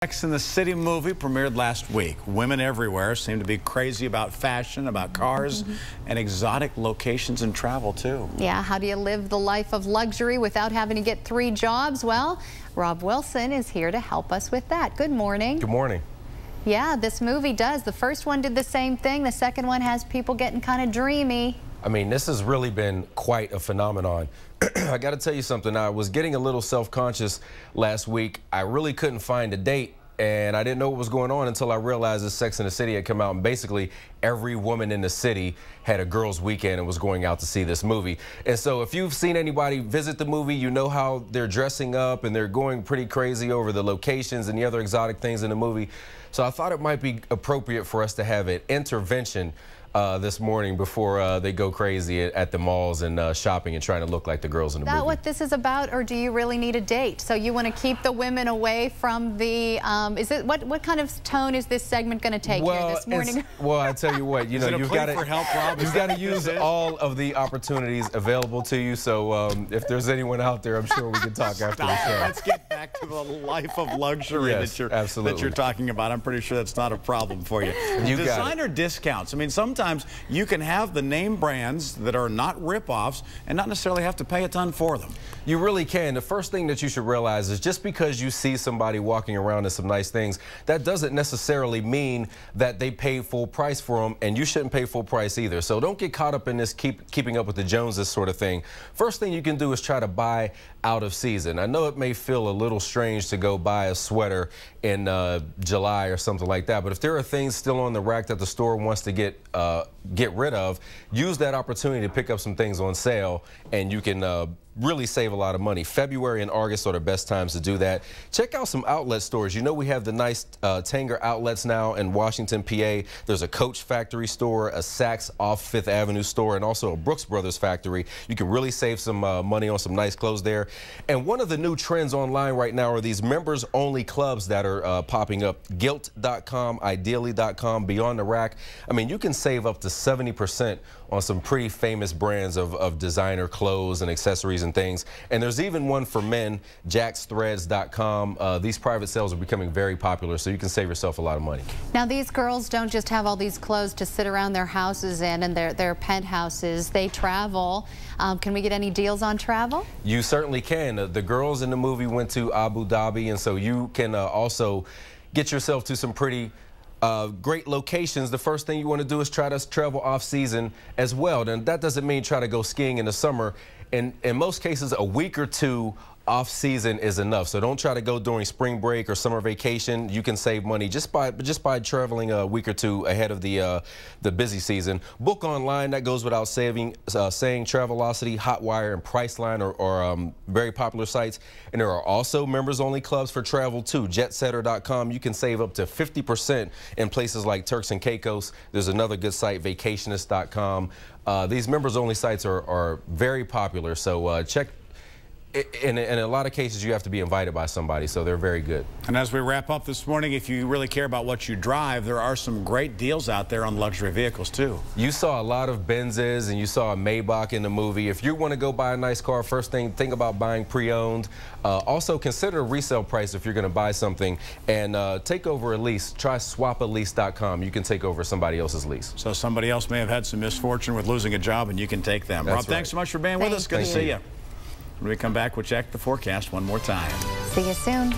Sex and the City movie premiered last week. Women everywhere seem to be crazy about fashion, about cars, and exotic locations and travel, too. Yeah, how do you live the life of luxury without having to get 3 jobs? Well, Rob Wilson is here to help us with that. Good morning. Good morning. Yeah, this movie does. The first one did the same thing. The second one has people getting kind of dreamy. I mean, this has really been quite a phenomenon. I got to tell you something. I was getting a little self-conscious last week. I really couldn't find a date, and I didn't know what was going on until I realized that Sex and the City had come out, and basically every woman in the city had a girls' weekend and was going out to see this movie. And so if you've seen anybody visit the movie, you know how they're dressing up and they're going pretty crazy over the locations and the other exotic things in the movie. So I thought it might be appropriate for us to have an intervention this morning before they go crazy at the malls and shopping and trying to look like the girls in the movie. Is that what this is about, or do you really need a date? So you want to keep the women away from the, what kind of tone is this segment going to take here this morning? Well, I tell you what, you know, you've got to use all of the opportunities available to you. So if there's anyone out there, I'm sure we can talk after the show. Let's get back to the life of luxury that you're talking about. I'm pretty sure that's not a problem for you. Designer discounts. I mean, sometimes you can have the name brands that are not rip-offs and not necessarily have to pay a ton for them. You really can. The first thing that you should realize is just because you see somebody walking around in some nice things, that doesn't necessarily mean that they paid full price for them, and you shouldn't pay full price either. So don't get caught up in this keeping up with the Joneses sort of thing. First thing you can do is try to buy out of season. I know it may feel a little strange to go buy a sweater in July or something like that, but if there are things still on the rack that the store wants to get rid of, use that opportunity to pick up some things on sale, and you can really save a lot of money. February and August are the best times to do that. Check out some outlet stores. You know, we have the nice Tanger outlets now in Washington, PA. There's a Coach factory store, a Saks off 5th Avenue store, and also a Brooks Brothers factory. You can really save some money on some nice clothes there. And one of the new trends online right now are these members-only clubs that are popping up. Gilt.com, Ideally.com, Beyond the Rack. I mean, you can save up to 70% on some pretty famous brands of designer clothes and accessories and things. And there's even one for men, JacksThreads.com. These private sales are becoming very popular, so you can save yourself a lot of money. Now, these girls don't just have all these clothes to sit around their houses in and their penthouses. They travel. Can we get any deals on travel? You certainly can. The girls in the movie went to Abu Dhabi, and so you can also get yourself to some pretty great locations. The first thing you want to do is try to travel off-season as well. And that doesn't mean try to go skiing in the summer. In most cases, a week or two off-season is enough. So don't try to go during spring break or summer vacation. You can save money just by traveling a week or two ahead of the busy season. Book online, that goes without saying. Travelocity, Hotwire, and Priceline are very popular sites. And there are also members-only clubs for travel too. Jetsetter.com. You can save up to 50% in places like Turks and Caicos. There's another good site, Vacationist.com. These members-only sites are very popular. So check. In a lot of cases, you have to be invited by somebody, so they're very good. And as we wrap up this morning, if you really care about what you drive, there are some great deals out there on luxury vehicles, too. You saw a lot of Benzes, and you saw a Maybach in the movie. If you want to go buy a nice car, first thing, think about buying pre-owned. Also, consider a resale price if you're going to buy something. And take over a lease. Try swapalease.com. You can take over somebody else's lease. So somebody else may have had some misfortune with losing a job, and you can take them. Rob, thanks so much for being with us. Good to see you. When we come back, we'll check the forecast one more time. See you soon.